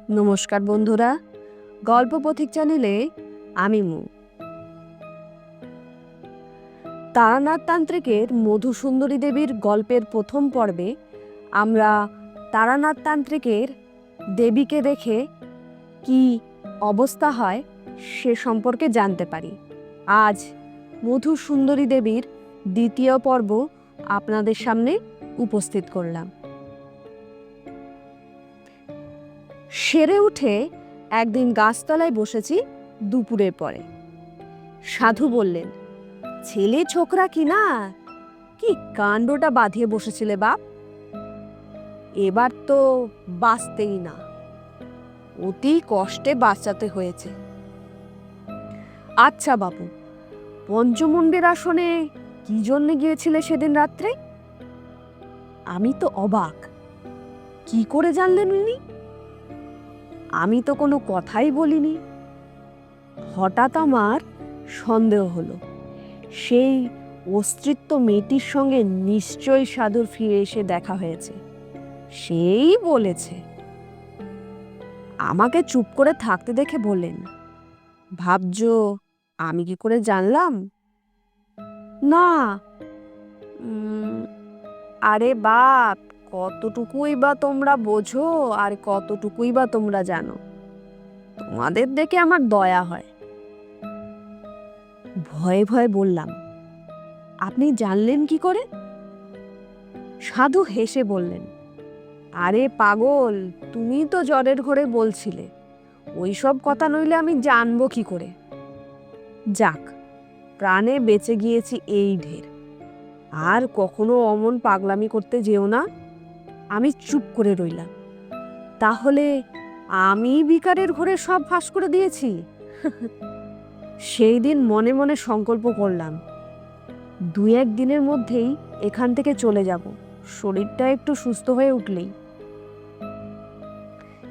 নমস্কার বন্ধুরা, গল্প পথিক চ্যানেলে আমি মু। তারানাথ তান্ত্রিকের মধুসুন্দরী দেবীর গল্পের প্রথম পর্বে আমরা তারানাথ তান্ত্রিকের দেবীকে দেখে কি অবস্থা হয় সে সম্পর্কে জানতে পারি। আজ মধুসুন্দরী দেবীর দ্বিতীয় পর্ব আপনাদের সামনে উপস্থিত করলাম। সেরে উঠে একদিন গাছতলায় বসেছি দুপুরের পরে। সাধু বললেন, ছেলে ছোকরা কি না, কি কাণ্ডটা বাঁধিয়ে বসেছিলে বাপ? এবার তো বাঁচতেই না, অতি কষ্টে বাঁচাতে হয়েছে। আচ্ছা বাবু, পঞ্চমুণ্ডের আসনে কি জন্যে গিয়েছিলে সেদিন রাত্রে? আমি তো অবাক, কি করে জানলেন উনি? আমি তো কোনো কথাই বলিনি। হঠাৎ আমার সন্দেহ হলো, সেই অস্তিত্ব মেয়েটির সঙ্গে নিশ্চয়ই সাধুর ফিরে এসে দেখা হয়েছে। সেই বলেছে। আমাকে চুপ করে থাকতে দেখে বললেন, ভাবছো আমি কি করে জানলাম? না। আরে বাপ, কতটুকুই বা তোমরা বোঝো আর কতটুকুই বা তোমরা জানো? তোমাদের দেখে আমার দয়া হয়। ভয়ে ভয়ে বললাম, আপনি জানলেন কি করে? সাধু হেসে বললেন, আরে পাগল, তুমি তো জ্বরের ঘরে বলছিলে, ওইসব কথা নইলে আমি জানবো কি করে? যাক, প্রাণে বেঁচে গিয়েছি এই ঢের। আর কখনো অমন পাগলামি করতে যেও না। আমি চুপ করে রইলাম। তাহলে আমি বিকারের ঘরে সব ফাঁস করে দিয়েছি? সেই দিন মনে মনে সংকল্প করলাম, 2-1 দিনের মধ্যেই এখান থেকে চলে যাব, শরীরটা একটু সুস্থ হয়ে উঠলেই।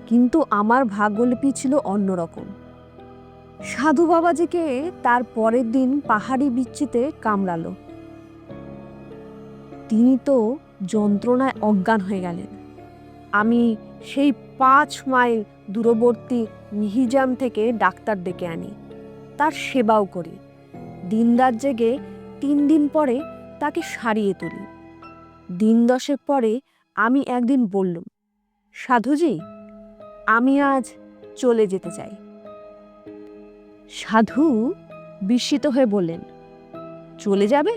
কিন্তু আমার ভাগ্যলিপি ছিল অন্যরকম। সাধু বাবাজিকে তার পরের দিন পাহাড়ি বিচ্ছিতে কামড়ালো। তিনি তো যন্ত্রণায় অজ্ঞান হয়ে গেলেন। আমি সেই 5 মাইল দূরবর্তী মিহিজাম থেকে ডাক্তার ডেকে আনি, তার সেবাও করি। দিনরাত জেগে 3 দিন পরে তাকে সারিয়ে তুলি। দিন 10 পরে আমি একদিন বললুম, সাধুজি, আমি আজ চলে যেতে চাই। সাধু বিস্মিত হয়ে বললেন, চলে যাবে?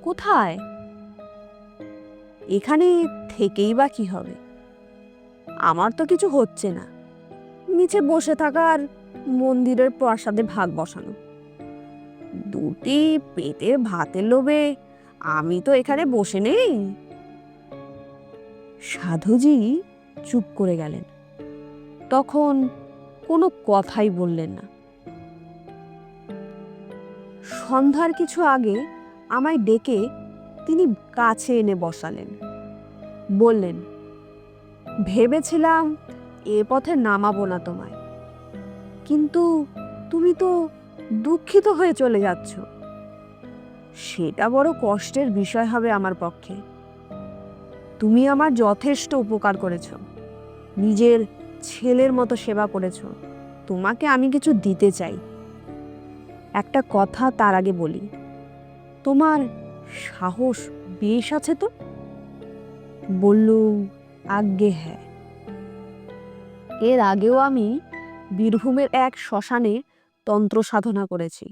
কোথায়? এখানে থেকেই বা কি হবে? আমার তো কিছু হচ্ছে না, নিচে বসে থাকার মন্দিরের প্রসাদে ভাগ বসানো। 2টি পেটের ভাতের লোভে আমি তো এখানে বসে নেই। সাধুজি চুপ করে গেলেন, তখন কোনো কথাই বললেন না। সন্ধ্যার কিছু আগে আমায় ডেকে তিনি কাছে এনে বসালেন। বললেন, ভেবেছিলাম এ পথে নামাবো না তোমায়, কিন্তু তুমি তো দুঃখিত হয়ে চলে যাচ্ছ। সেটা বড় কষ্টের বিষয় হবে আমার পক্ষে। তুমি আমার যথেষ্ট উপকার করেছ, নিজের ছেলের মতো সেবা করেছ। তোমাকে আমি কিছু দিতে চাই। একটা কথা তার আগে বলি, তোমার সাহস বেশ আছে তো? বললুম, আজ্ঞে হ্যাঁ। এর আগেও আমি বীরভূমের এক শ্মশানে তন্ত্র সাধনা করেছি।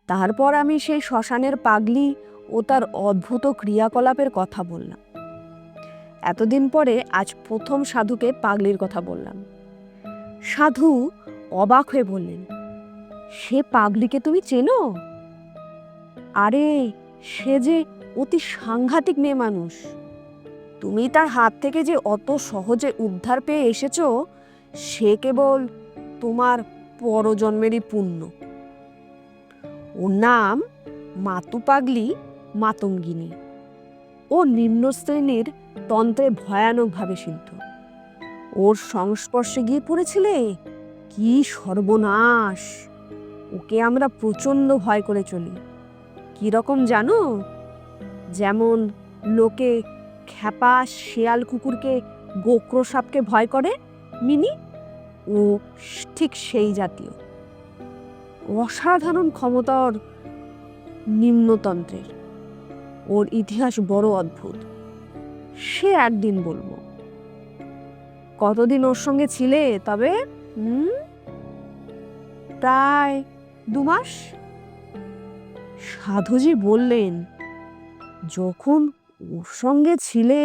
তারপর আমি সেই শ্মশানের পাগলি ও তার অদ্ভুত ক্রিয়াকলাপের কথা বললাম। এতদিন পরে আজ প্রথম সাধুকে পাগলির কথা বললাম। সাধু অবাক হয়ে বললেন, সে পাগলিকে তুমি চেনো? আরে, সে যে অতি সাংঘাতিক মেয়ে মানুষ। তুমি তার হাত থেকে যে অত সহজে উদ্ধার পেয়ে এসেছো, সে কেবল তোমার পরজন্মেরই পুণ্য। ওর নাম মাতু পাগলি মাতঙ্গিনী। ও নিম্ন শ্রেণীর তন্ত্রে ভয়ানকভাবে সিদ্ধ। ওর সংস্পর্শে গিয়ে পড়েছিলে, কি সর্বনাশ! ওকে আমরা প্রচণ্ড ভয় করে চলি। কিরকম জানো? যেমন লোকে খ্যাপা শেয়াল কুকুরকে গোক্র সাপকে ভয় করে, মিনি ও ঠিক সেই জাতীয়। অসাধারণ ক্ষমতার নিম্নতন্ত্রের। ওর ইতিহাস বড় অদ্ভুত, সে একদিন বলবো। কতদিন ওর সঙ্গে ছিলে তবে? প্রায় 2 মাস। সাধুজি বললেন, যখন ওর সঙ্গে ছিলে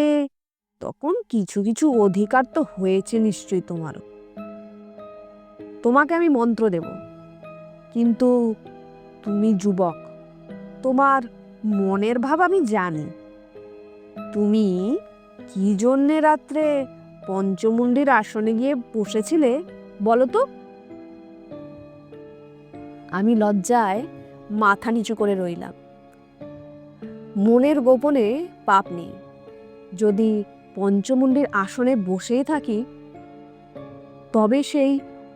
তখন কিছু কিছু অধিকার তো হয়েছে নিশ্চয়ই তোমারও। তোমাকে আমি মন্ত্র দেব, কিন্তু তুমি যুবক, তোমার মনের ভাব আমি জানি। তুমি কি জন্যে রাত্রে পঞ্চমুণ্ডির আসনে গিয়ে বসেছিলে বলো তো? আমি লজ্জায় মাথা নিচু করে রইলাম। মনের গোপনে পাপ নেই, যদি পঞ্চমুণ্ডির আসনে বসেই থাকি তবে সেই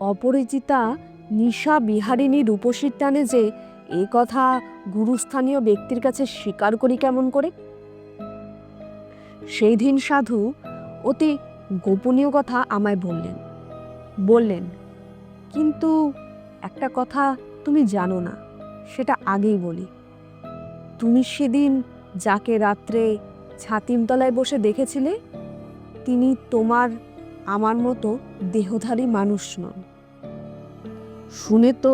অপরিচিতা নিশা বিহারিণী রূপসীর টানে যে এ কথা গুরুস্থানীয় ব্যক্তির কাছে স্বীকার করি কেমন করে? সেই দিন সাধু অতি গোপনীয় কথা আমায় বললেন, কিন্তু একটা কথা তুমি জানো না, সেটা আগেই বলি। তুমি সেদিন যাকে রাত্রে ছাতিমতলায় বসে দেখেছিলে, তিনি তোমার আমার মতো দেহধারী মানুষ নন। শুনে তো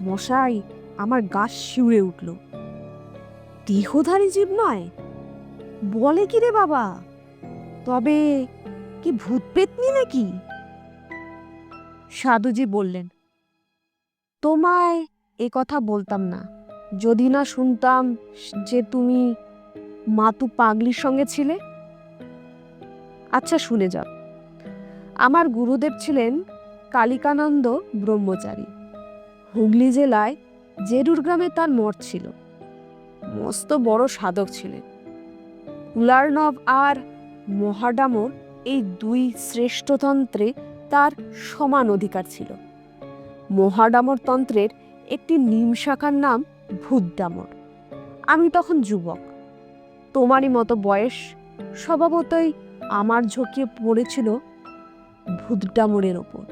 মশাই আমার গা শিউরে উঠল। দেহধারী জীব নয়? বলে কি রে বাবা? তবে কি ভূত পেতনি নাকি? সাধুজি বললেন, তোমায় এ কথা বলতাম না যদি না শুনতাম যে তুমি মাতু পাগলির সঙ্গে ছিলে। আচ্ছা শুনে যাও। আমার গুরুদেব ছিলেন কালিকানন্দ ব্রহ্মচারী। হুগলি জেলায় জেরুর গ্রামে তার মঠ ছিল। মস্ত বড় সাধক ছিলেন। কুলার্নব আর মহাডামর এই 2 শ্রেষ্ঠতন্ত্রে তার সমান অধিকার ছিল। মহাডামর তন্ত্রের একটি নিম শাখার নাম ভূতডামর। আমি তখন যুবক, তোমারই মতো বয়স। স্বভাবতই আমার ঝুঁকিয়ে পড়েছিল ভূতডামরের ওপর।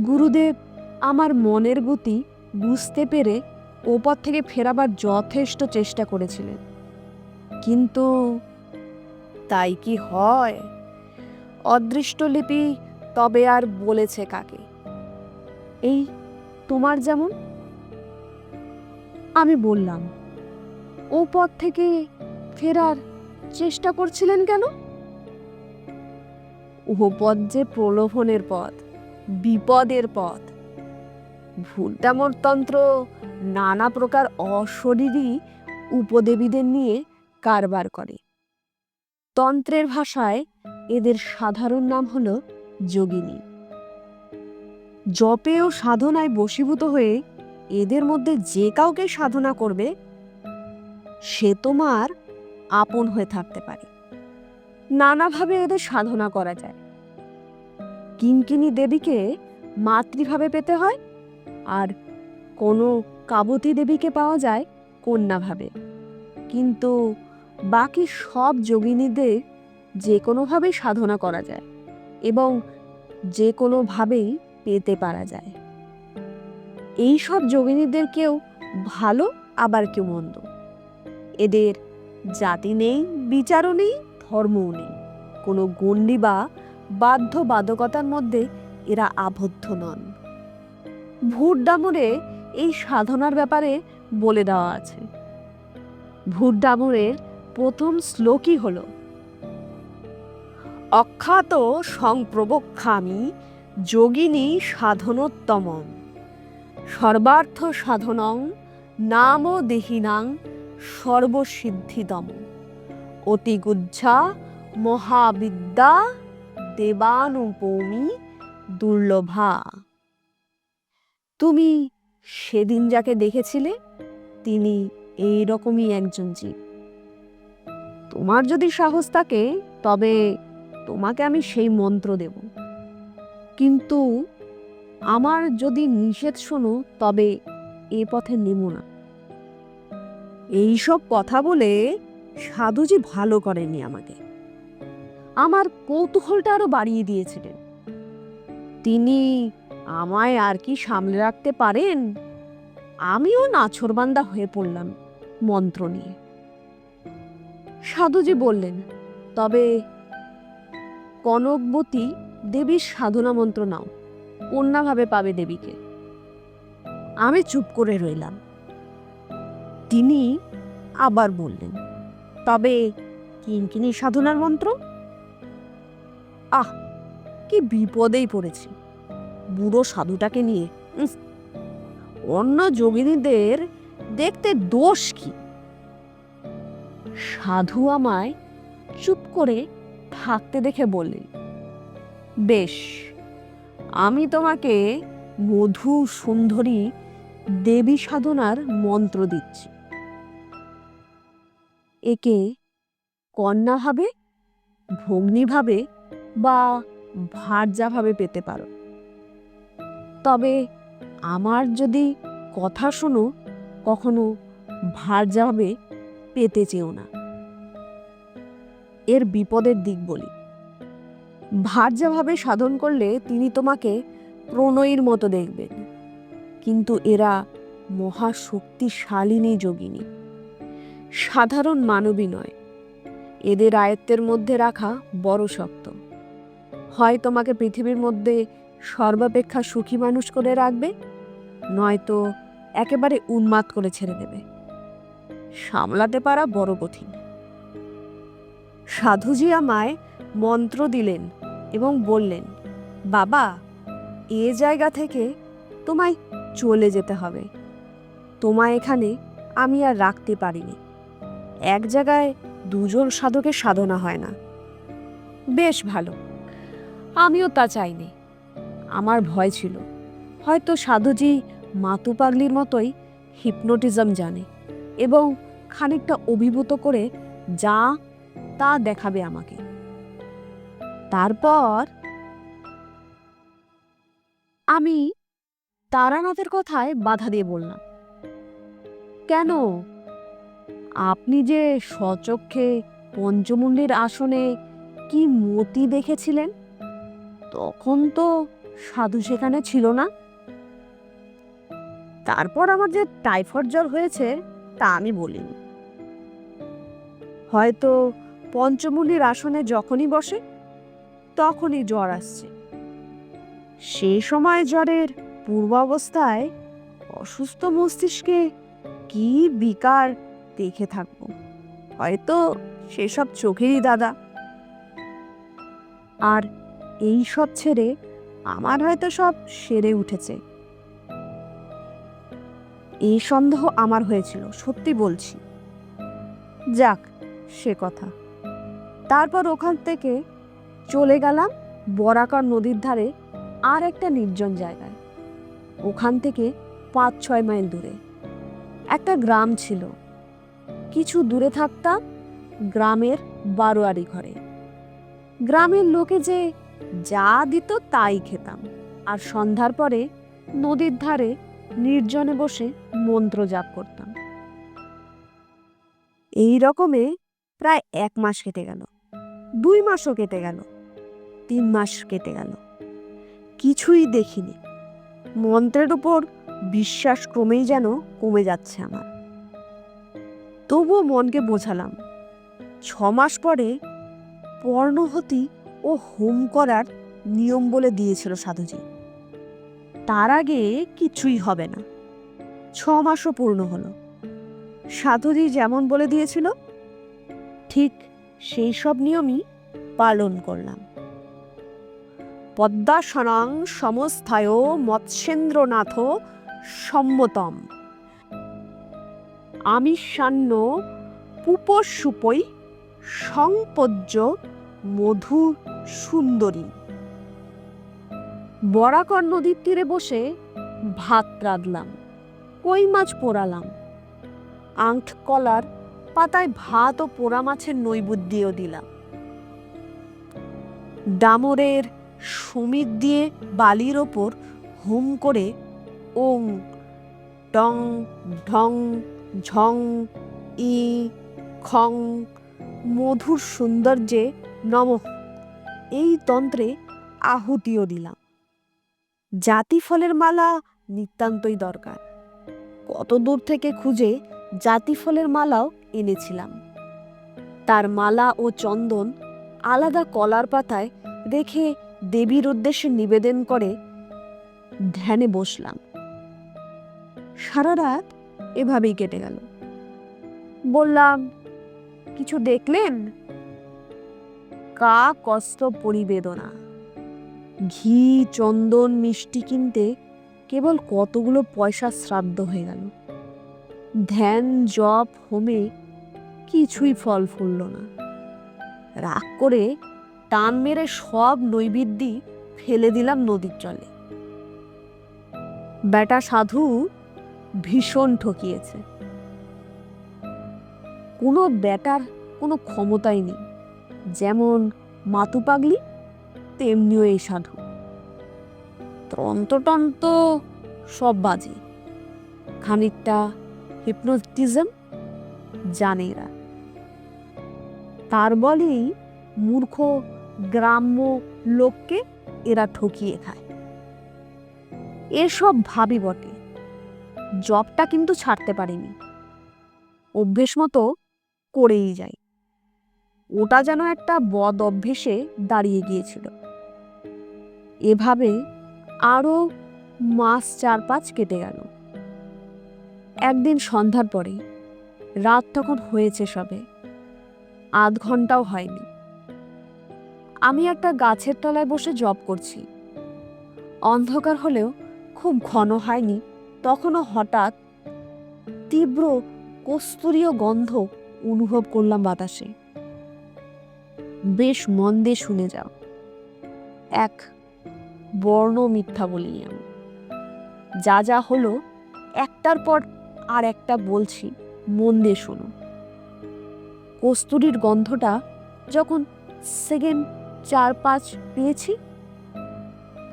গুরুদেব আমার মনের গতি বুঝতে পেরে ওপর থেকে ফেরাবার যথেষ্ট চেষ্টা করেছিলেন, কিন্তু তাই কি হয়? অদৃষ্টলিপি তবে আর বলেছে কাকে? এই তোমার যেমন। আমি বললাম, ও পথ থেকে ফেরার চেষ্টা করছিলেন কেন? ও পথ যে প্রলোভনের পথ, বিপদের পথ। ভূতডামর তন্ত্র নানা প্রকার অশরীরী উপদেবীদের নিয়ে কারবার করে। তন্ত্রের ভাষায় এদের সাধারণ নাম হলো যোগিনী। জপে ও সাধনায় বশীভূত হয়ে এদের মধ্যে যে কাউকে সাধনা করবে সে তোমার আপন হয়ে থাকতে পারে। নানাভাবে এদের সাধনা করা যায়। কিঙ্কিনী দেবীকে মাতৃভাবে পেতে হয়, আর কোনো কাবতী দেবীকে পাওয়া যায় কন্যাভাবে। কিন্তু বাকি সব যোগিনীদের যে কোনোভাবেই সাধনা করা যায় এবং যে কোনোভাবেই পেতে পারা যায়। এই সব যোগিনীদের কেউ ভালো, আবার কেউ মন্দ। এদের জাতি নেই, বিচারও নেই, ধর্মও নেই। কোনো গণ্ডি বা বাধ্যবাধকতার মধ্যে এরা আবদ্ধ নন। ভূতডামরে এই সাধনার ব্যাপারে বলে দেওয়া আছে। ভূতডামরের প্রথম শ্লোকই হল, অখ্যাত সংপ্রবক্ষামি যোগিনী সাধনোত্তমম সর্বার্থ সাধনং নাম দেহিনাং সর্বসিদ্ধিদম অতিগুজ্জা মহাবিদ্যা দেবানুপৌমি দুর্লভা। তুমি সেদিন যাকে দেখেছিলে তিনি এই রকমই একজন জীব। তোমার যদি সাহস থাকে তবে তোমাকে আমি সেই মন্ত্র দেব, কিন্তু আমার যদি নিষেধ শোনো তবে এ পথে নেমো না। এইসব কথা বলে সাধুজি ভালো করেননি আমাকে, আমার কৌতূহলটা আরো বাড়িয়ে দিয়েছিলেন। তিনি আমায় আর কি সামলে রাখতে পারেন? আমিও নাছোড়বান্দা হয়ে পড়লাম মন্ত্র নিয়ে। সাধুজি বললেন, তবে কনকবতী দেবীর সাধনা মন্ত্র নাও, কন্যাভাবে পাবে দেবীকে। আমি চুপ করে রইলাম। তিনি আবার বললেন, তবে কিঙ্কিনী সাধনার মন্ত্র? আহ, কি বিপদেই পড়েছি বুড়ো সাধুটাকে নিয়ে। অন্য যোগিনীদের দেখতে দোষ কি? সাধু আমায় চুপ করে থাকতে দেখে বললেন, বেশ, আমি তোমাকে মধু সুন্দরী দেবী সাধনার মন্ত্র দিচ্ছি। একে কন্যাভাবে, ভগ্নীভাবে বা ভার্যাভাবে পেতে পারো। তবে আমার যদি কথা শোনো, কখনো ভার্যাভাবে পেতে চেও না। এর বিপদের দিক বলি। ভার্যাভাবে সাধন করলে তিনি তোমাকে প্রণয়ীর মতো দেখবেন, কিন্তু এরা মহাশক্তিশালিনী যোগিনী, সাধারণ মানবী নয়। এদের আয়ত্তের মধ্যে রাখা বড় শক্ত। হয় তোমাকে পৃথিবীর মধ্যে সর্বাপেক্ষা সুখী মানুষ করে রাখবে, নয়তো একেবারে উন্মাদ করে ছেড়ে দেবে। সামলাতে পারা বড় কঠিন। সাধুজি আমায় মন্ত্র দিলেন এবং বললেন, বাবা, এ জায়গা থেকে তোমায় চলে যেতে হবে। তোমায় এখানে আমি আর রাখতে পারিনি। এক জায়গায় দুজন সাধকের সাধনা হয় না। বেশ ভালো, আমিও তা চাইনি। আমার ভয় ছিল, হয়তো সাধুজি মাতু পাগলির মতোই হিপনোটিজম জানে এবং খানিকটা অভিভূত করে যা তা দেখাবে আমাকে। তারপর আমি তারানাথের কথায় বাধা দিয়ে বললাম, কেন? আপনি যে স্বচক্ষে পঞ্চমুণ্ডীর আসনে কি মতি দেখেছিলেন, তখন তো সাধু সেখানে ছিল না। তারপর আমার যে টাইফয়েড জ্বর হয়েছে তা আমি বলিনি। হয়তো পঞ্চমুণ্ডীর আসনে যখনই বসে তখনই জ্বর আসছে। সেই সময় জ্বরের পূর্বাবস্থায় অসুস্থ মস্তিষ্কে কি বিকার দেখে থাকবো, হয়তো সেসব চোখেরই দাদা। আর এই সব ছেড়ে আমার হয়তো সব সেরে উঠেছে, এই সন্দেহ আমার হয়েছিল, সত্যি বলছি। যাক, সে কথা। তারপর ওখান থেকে চলে গেলাম বরাকর নদীর ধারে আর একটা নির্জন জায়গায়। ওখান থেকে 5-6 মাইল দূরে একটা গ্রাম ছিল। কিছু দূরে থাকতাম গ্রামের বারোয়ারি ঘরে। গ্রামের লোকে যে যা দিত তাই খেতাম, আর সন্ধ্যার পরে নদীর ধারে নির্জনে বসে মন্ত্র জাপ করতাম। এই রকমে প্রায় 1 মাস কেটে গেল, 2 মাসও কেটে গেল, 3 মাস কেটে গেল। কিছুই দেখিনি। মন্ত্রের উপর বিশ্বাস ক্রমেই যেন কমে যাচ্ছে আমার। তবুও মনকে বোঝালাম, 6 মাস পরে পর্ণহতি ও হোম করার নিয়ম বলে দিয়েছিল সাধুজি। তার আগে কিছুই হবে না। 6 মাসও পূর্ণ হলো। সাধুজি যেমন বলে দিয়েছিল ঠিক সেই সব নিয়মই পালন করলাম। পদ্মাসনং সমস্থায় মৎস্যেন্দ্রনাথ সম্মতম আমিষান্ন পুপসুপৈ সংপজ্য মধু সুন্দরী। বরাকর নদীর তীরে বসে ভাত রাঁধলাম, কই মাছ পোড়ালাম, আংট কলার পাতায় ভাত ও পোড়া মাছের নৈবেদ্যও দিলাম। ডামরের সমিত দিয়ে বালির ওপর হোম করে ওং টং ঢং ঝং ই খং মধুর সৌন্দর্যে নমঃ এই তন্ত্রে আহুতিও দিলাম। জাতি ফলের মালা নিতান্তই দরকার। কত দূর থেকে খুঁজে জাতি ফলের মালাও এনেছিলাম। তার মালা ও চন্দন আলাদা কলার পাতায় রেখে দেবীর উদ্দেশ্যে নিবেদন করে ধ্যানে বসলাম। সারা রাত এভাবেই কেটে গেল। বললাম, কিছু দেখলেন? কা কষ্ট পরিবেদনা। ঘি, চন্দন, মিষ্টি কিনতে কেবল কতগুলো পয়সা শ্রাদ্ধ হয়ে গেল। ধ্যান, জপ, হোমে কিছুই ফল ফুলল না। রাগ করে টান মেরে সব নৈবেদ্যই ফেলে দিলাম নদীর জলে। বেটা সাধু ভীষণ ঠকিয়েছে। কোনো বেটার কোনো ক্ষমতাই নেই। যেমন মাতু পাগলি, তেমনিও এই সাধু। তন্ত্রতন্ত্র সব বাজে, খানিকটা হিপনোটিজম জানে এরা। তার বলেই মূর্খ গ্রাম্য লোককে এরা ঠকিয়ে খায়। এসব ভাবি বটে, জবটা কিন্তু ছাড়তে পারিনি। অভ্যেস মতো করেই যাই। ওটা যেন একটা বদ অভ্যেসে দাঁড়িয়ে গিয়েছিল। এভাবে আরও মাস 4-5 কেটে গেল। একদিন সন্ধ্যার পরে, রাত তখন হয়েছে সবে, আধ ঘন্টাও হয়নি, আমি একটা গাছের তলায় বসে জব করছি। অন্ধকার হলেও খুব ঘন হয়নি। তখনও হঠাৎ তীব্র কস্তুরীয় গন্ধ অনুভব করলাম বাতাসে। বেশ মন দিয়ে শুনে যাও, এক বর্ণ মিথ্যা বলিনি আমি। যা যা হলো একটার পর আর একটা বলছি, মন দিয়ে শোনো। কস্তুরীর গন্ধটা যখন সেকেন্ড 4-5 পেয়েছি,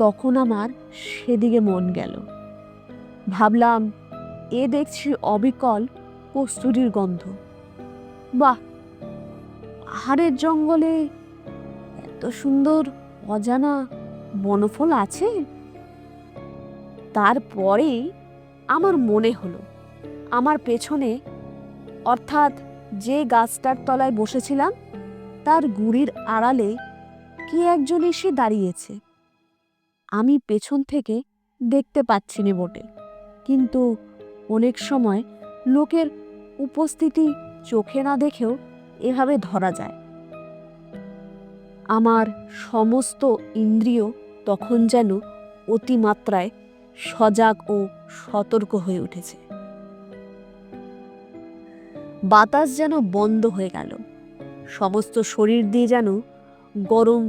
তখন আমার সেদিকে মন গেল। ভাবলাম, এ দেখছি অবিকল কস্তুরীর গন্ধ। বাহ, পাহাড়ের জঙ্গলে এত সুন্দর অজানা বনফল আছে। তারপরে আমার মনে হলো, আমার পেছনে, অর্থাৎ যে গাছটার তলায় বসেছিলাম তার গুড়ির আড়ালে কে একজন এসে দাঁড়িয়েছে। আমি পেছন থেকে দেখতে পাচ্ছি না বটে, কিন্তু অনেক সময় লোকের উপস্থিতি চোখে না দেখেও এভাবে ধরা যায়। আমার সমস্ত ইন্দ্রিয় তখন যেন অতিমাত্রায় সজাগ ও সতর্ক হয়ে উঠেছে। বাতাস যেন বন্ধ হয়ে গেল। সমস্ত শরীর দিয়ে যেন গরম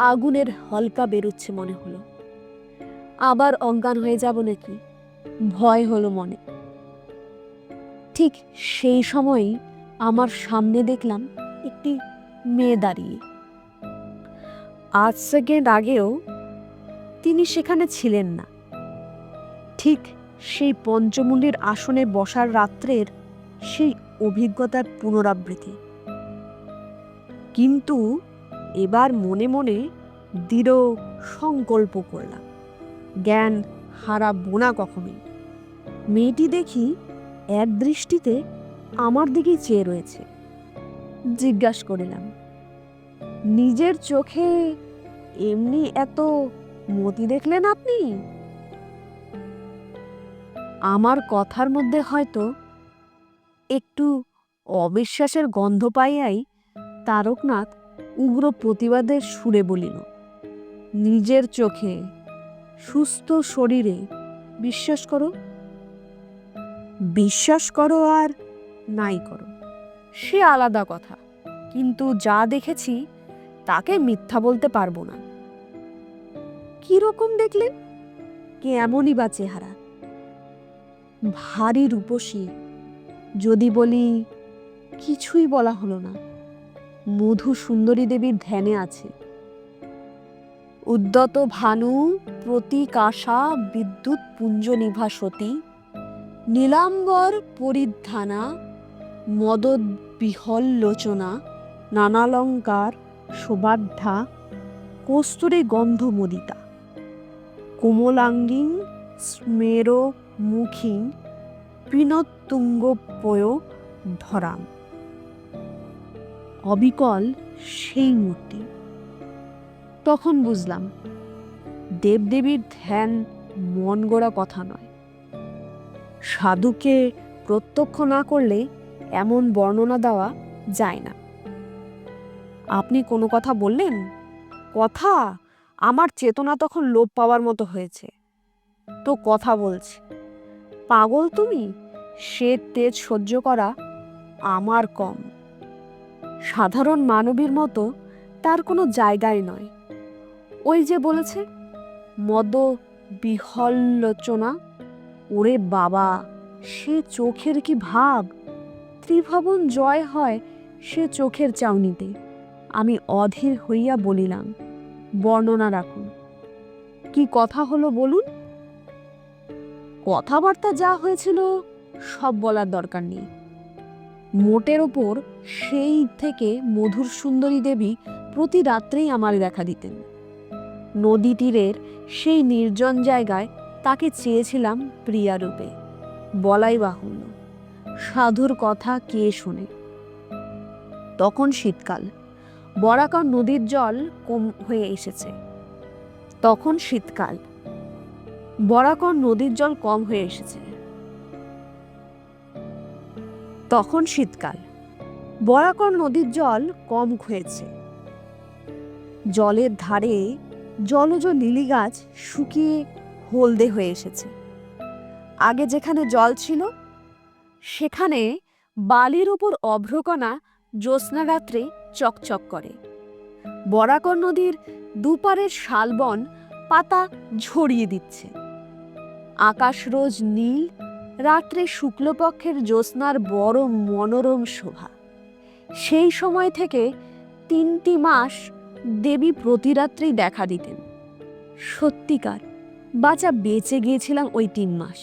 আগুনের হলকা বেরোচ্ছে মনে হলো। আবার অজ্ঞান হয়ে যাব নাকি ভয় হলো মনে। ঠিক সেই সময়ই আমার সামনে দেখলাম একটি মেয়ে দাঁড়িয়ে। আধ সেকেন্ড আগেও তিনি সেখানে ছিলেন না। ঠিক সেই পঞ্চমুণ্ডির আসনে বসার রাত্রের সেই অভিজ্ঞতার পুনরাবৃত্তি। কিন্তু এবার মনে মনে দৃঢ় সংকল্প করলাম, জ্ঞান হারাবো না কখনোই। মেয়েটি দেখি এক দৃষ্টিতে আমার দিকেই চেয়ে রয়েছে। জিজ্ঞাসা করিলাম, নিজের চোখে এমনি এত মতি দেখলেন আপনি? আমার কথার মধ্যে হয়তো একটু অবিশ্বাসের গন্ধ পাইয়াই তারকনাথ উগ্র প্রতিবাদের সুরে বলিল, নিজের চোখে, সুস্থ শরীরে বিশ্বাস করো। বিশ্বাস করো আর নাই করো, সে আলাদা কথা, কিন্তু যা দেখেছি তাকে মিথ্যা বলতে পারবো না। কিরকম দেখলেন? কেমনই বা চেহারা? ভারী রূপসী। যদি বলি, কিছুই বলা হলো না। মধু সুন্দরী দেবীর ধ্যানে আছে। উদ্যত ভানু প্রতিকাশা বিদ্যুৎ পুঞ্জ নিভাসতি, নীলাম্বর পরিধানা মদোদ্বিহল লোচনা, নানালঙ্কার শোভাঢ্যা, কস্তুরী গন্ধ মুদিতা। কোমলাঙ্গিং স্মেরো মুখিং পিনতুঙ্গপয় ধরাম। অবিকল সেই মূর্তি। তখন বুঝলাম দেবদেবীর ধ্যান মন গড়া কথা নয়। সাধুকে প্রত্যক্ষ না করলে এমন বর্ণনা দেওয়া যায় না। আপনি কোনো কথা বললেন? কথা? আমার চেতনা তখন লোপ পাওয়ার মতো হয়েছে। তো কথা বলছি। পাগল তুমি? সে তেজ সহ্য করা আমার কম। সাধারণ মানবীর মতো তার কোনো জায়গায় নয়। ওই যে বলেছে মদ বিহল্লোচনা। ওরে বাবা, সে চোখের কি ভাব! ত্রিভুবন জয় হয় সে চোখের চাউনিতে। আমি অধীর হইয়া বলিলাম, বর্ণনা রাখুন। কি কথা হলো বলুন। কথাবার্তা যা হয়েছিল সব বলার দরকার নেই। মোটের ওপর সেই থেকে মধুর সুন্দরী দেবী প্রতি রাত্রেই আমার দেখা দিতেন। নদী তীরের সেই নির্জন জায়গায় তাকে চেয়েছিলাম প্রিয়া রূপে। বলাই বাহুল্য, সাধুর কথা কে শোনে। তখন শীতকাল, বরাকর নদীর জল কম হয়ে এসেছে। তখন শীতকাল, বরাকর নদীর জল কম হয়ে এসেছে। তখন শীতকাল, বরাকর নদীর জল কম হয়েছে। জলের ধারে জলজ লিলি গাছ শুকিয়ে হলদে হয়ে এসেছে। আগে যেখানে জল ছিল সেখানে বালির উপর অভ্রকণা জ্যোৎস্না রাত্রে চকচক করে। বরাকর নদীর দুপারের শালবন পাতা ঝরিয়ে দিচ্ছে। আকাশ রোজ নীল, রাত্রে শুক্লপক্ষের জ্যোৎস্নার বড় মনোরম শোভা। সেই সময় থেকে 3টি মাস দেবী প্রতিরাত্রেই দেখা দিতেন। সত্যিকার বাঁচা বেঁচে গিয়েছিলাম ওই 3 মাস।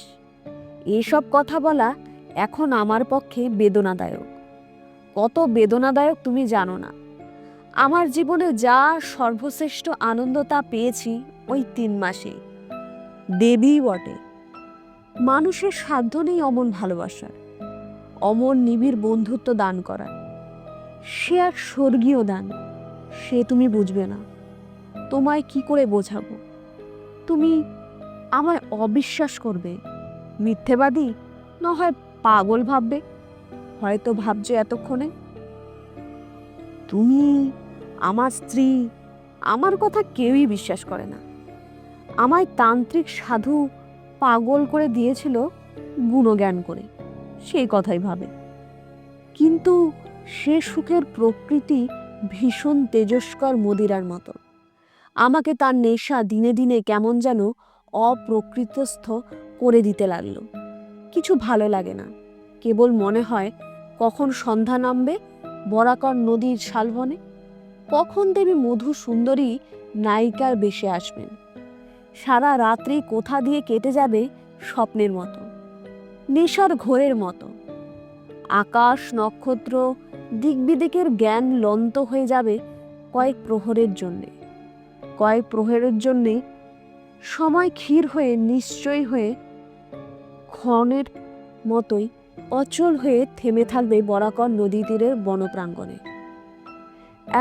এসব কথা বলা এখন আমার পক্ষে বেদনাদায়ক। কত বেদনাদায়ক তুমি জানো না। আমার জীবনে যা সর্বশ্রেষ্ঠ আনন্দ তা পেয়েছি ওই 3 মাসে। দেবী বটে। মানুষের সাধ্য নেই অমন ভালোবাসার, অমন নিবিড় বন্ধুত্ব দান করার। সে এক স্বর্গীয় দান। সে তুমি বুঝবে না। তোমায় কি করে বোঝাবো? তুমি আমায় অবিশ্বাস করবে, মিথ্যেবাদী, না হয় পাগল ভাববে। হয়তো ভাবছো এতক্ষণে তুমি আমার স্ত্রী। আমার কথা কেউই বিশ্বাস করে না। আমায় তান্ত্রিক সাধু পাগল করে দিয়েছিল গুণজ্ঞান করে, সেই কথাই ভাবে। কিন্তু সে সুখের প্রকৃতি ভীষণ তেজস্কর মদিরার মতো। আমাকে তার নেশা দিনে দিনে কেমন যেন অপ্রকৃতস্থ করে দিতে লাগলো। কিছু ভালো লাগে না। কেবল মনে হয় কখন সন্ধ্যা নামবে বরাকর নদীর শালবনে, কখন দেবী মধু সুন্দরী নায়িকার বেশে আসবেন। সারা রাত্রি কোথা দিয়ে কেটে যাবে স্বপ্নের মতো, নেশার ঘোরের মতো। আকাশ নক্ষত্র দিকবিদিকের জ্ঞান লন্ত হয়ে যাবে কয়েক প্রহরের জন্যে। কয়েক প্রহরের জন্যে সময় ক্ষীর হয়ে নিশ্চয় হয়ে ক্ষণের মতোই অচল হয়ে থেমে থাকবে বরাকর নদী তীরের বনপ্রাঙ্গণে।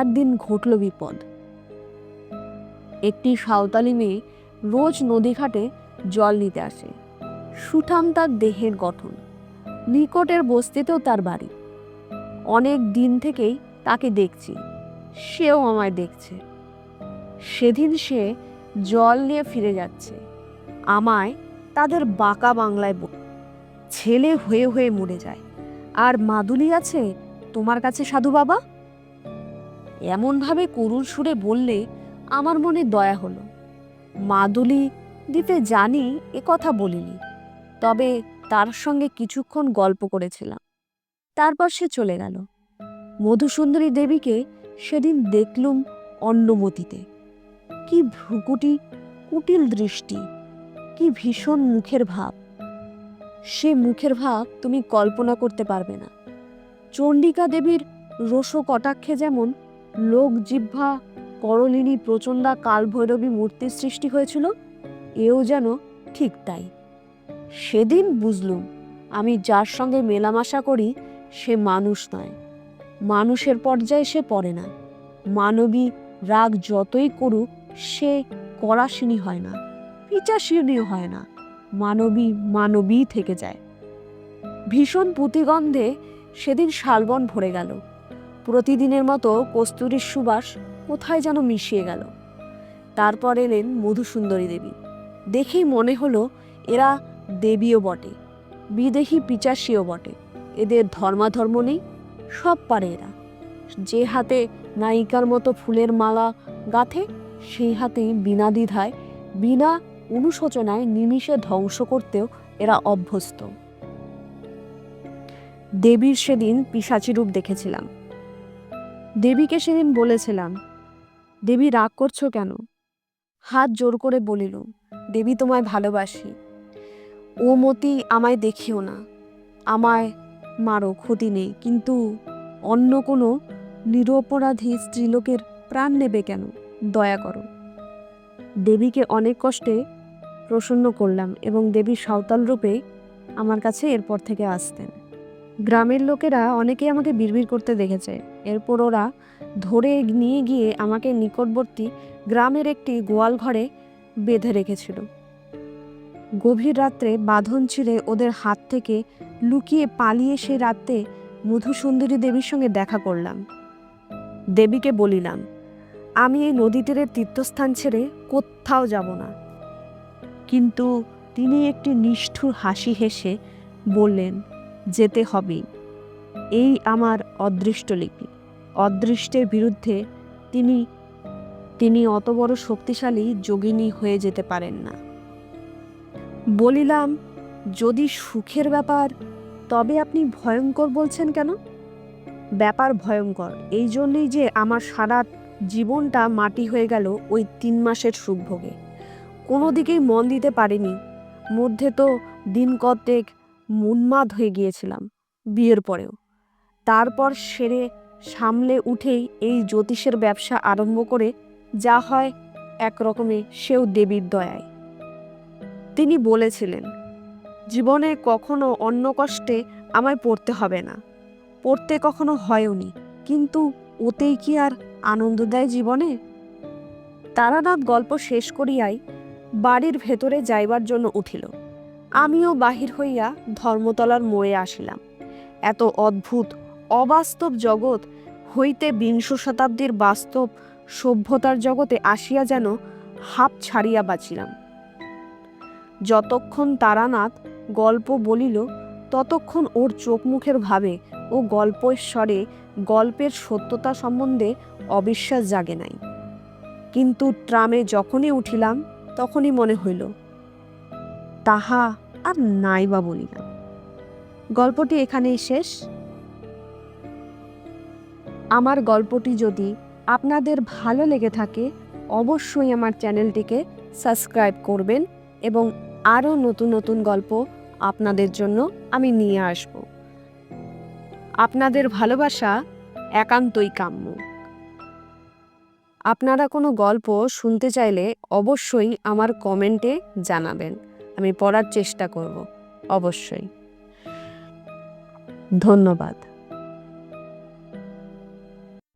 একদিন ঘটল বিপদ। একটি সাঁওতালি মেয়ে রোজ নদীঘাটে জল নিতে আসে। সুঠাম তার দেহের গঠন, নিকটের বস্তিতেও তার বাড়ি। অনেক দিন থেকেই তাকে দেখছি, সেও আমায় দেখছে। সেদিন সে জল নিয়ে ফিরে যাচ্ছে। আমায় তাদের বাঁকা বাংলায় ছেলে হয়ে হয়ে মরে যায়। আর মাদুলি আছে তোমার কাছে সাধু বাবা? এমনভাবে করুণ সুরে বললে আমার মনে দয়া হলো। মাদুলি দিতে জানি এ কথা বলিনি, তবে তার সঙ্গে কিছুক্ষণ গল্প করেছিলাম। তারপর সে চলে গেল। মধুসুন্দরী দেবীকে সেদিন দেখলুম অন্নমতিতে। কি ভ্রুকুটি, কুটিল দৃষ্টি, কি ভীষণ মুখের ভাব। সে মুখের ভাব তুমি কল্পনা করতে পারবে না। চণ্ডিকা দেবীর রোষ কটাক্ষে যেমন লোক জিহ্বা করলিনী প্রচণ্ডা কালভৈরবী মূর্তির সৃষ্টি হয়েছিল, এও যেন ঠিক তাই। সেদিন বুঝলুম আমি যার সঙ্গে মেলামেশা করি সে মানুষ নয়, মানুষের পর্যায়ে সে পড়ে না। মানবী রাগ যতই করুক সে কড়াশিনী হয় না, পিচাশিনীও হয় না, মানবী মানবী থেকে যায়। ভীষণ পুঁতিগন্ধে সেদিন শালবন ভরে গেল। প্রতিদিনের মতো কস্তুরীর সুবাস কোথায় যেন মিশিয়ে গেল। তারপর এলেন মধুসুন্দরী দেবী। দেখেই মনে হলো এরা দেবীও বটে, বিদেহী পিচাসীও বটে। এদের ধর্মাধর্ম নেই, সব পারে এরা। যে হাতে নায়িকার মতো ফুলের মালা গাঁথে সেই হাতেই বিনা দ্বিধায়, বিনা অনুশোচনায় নিমিষে ধ্বংস করতেও এরা অভ্যস্ত। দেবীর সেদিন পিশাচী রূপ দেখেছিলাম। দেবীকে সেদিন বলেছিলাম, দেবী রাগ করছো কেন? হাত জোর করে বলিল, দেবী তোমায় ভালোবাসি, ও মতি আমায় দেখিও না, আমায় মারো, ক্ষতি নেই, কিন্তু অন্য কোনো নিরপরাধী স্ত্রীলোকের প্রাণ নেবে কেন? দয়া করো। দেবীকে অনেক কষ্টে প্রসন্ন করলাম এবং দেবী সাঁওতাল রূপে আমার কাছে এরপর থেকে আসতেন। গ্রামের লোকেরা অনেকেই আমাকে বিড়বিড় করতে দেখেছে। এরপর ওরা ধরে নিয়ে গিয়ে আমাকে নিকটবর্তী গ্রামের একটি গোয়াল ঘরে বেঁধে রেখেছিল। গভীর রাত্রে বাঁধন ছিঁড়ে ওদের হাত থেকে লুকিয়ে পালিয়ে সে রাতে মধুসুন্দরী দেবীর সঙ্গে দেখা করলাম। দেবীকে বলিলাম, আমি এই নদী তীরের তীর্থস্থান ছেড়ে কোথাও যাব না। কিন্তু তিনি একটি নিষ্ঠুর হাসি হেসে বললেন, যেতে হবেই। এই আমার অদৃষ্টলিপি। অদৃষ্টের বিরুদ্ধে তিনি অত বড় শক্তিশালী যোগিনী হয়ে যেতে পারেন না। বলিলাম, যদি সুখের ব্যাপার তবে আপনি ভয়ঙ্কর বলছেন কেন? ব্যাপার ভয়ঙ্কর এই জন্যই যে আমার সারা জীবনটা মাটি হয়ে গেল ওই 3 মাসের সুখভোগে। কোনো দিকেই মন দিতে পারিনি। মধ্যে তো দিন কতক উন্মাদ হয়ে গিয়েছিলাম বিয়ের পরেও। তারপর সেরে সামলে উঠেই এই জ্যোতিষের ব্যবসা আরম্ভ করে যা হয় একরকমে সেও দেবীর দয়ায়। তিনি বলেছিলেন, জীবনে কখনো অন্য কষ্টে আমায় পড়তে হবে না, পড়তে কখনো হয়ওনি, কিন্তু ওতেই কি আর আনন্দ দেয় জীবনে? তারানাথ গল্প শেষ করিয়াই বাড়ির ভেতরে যাইবার জন্য উঠিল। আমিও বাহির হইয়া ধর্মতলার মোড়ে আসিলাম। এত অদ্ভুত অবাস্তব জগৎ হইতে 20 শতাব্দীর বাস্তব সভ্যতার জগতে আসিয়া যেন হাঁপ ছাড়িয়া বাঁচিলাম। যতক্ষণ তারানাথ গল্প বলিল ততক্ষণ ওর চোখ মুখের ভাবে ও গল্পেশ্বরে গল্পের সত্যতা সম্বন্ধে অবিশ্বাস জাগে নাই। কিন্তু ট্রামে যখনই উঠিলাম তখনই মনে হইল তাহা আর নাই বা বলিলাম। গল্পটি এখানেই শেষ। আমার গল্পটি যদি আপনাদের ভালো লেগে থাকে অবশ্যই আমার চ্যানেলটিকে সাবস্ক্রাইব করবেন এবং আরও নতুন নতুন গল্প আপনাদের জন্য আমি নিয়ে আসব। আপনাদের ভালোবাসা একান্তই কাম্য। আপনারা কোনো গল্প শুনতে চাইলে অবশ্যই আমার কমেন্টে জানাবেন, আমি পড়ার চেষ্টা করব অবশ্যই। ধন্যবাদ।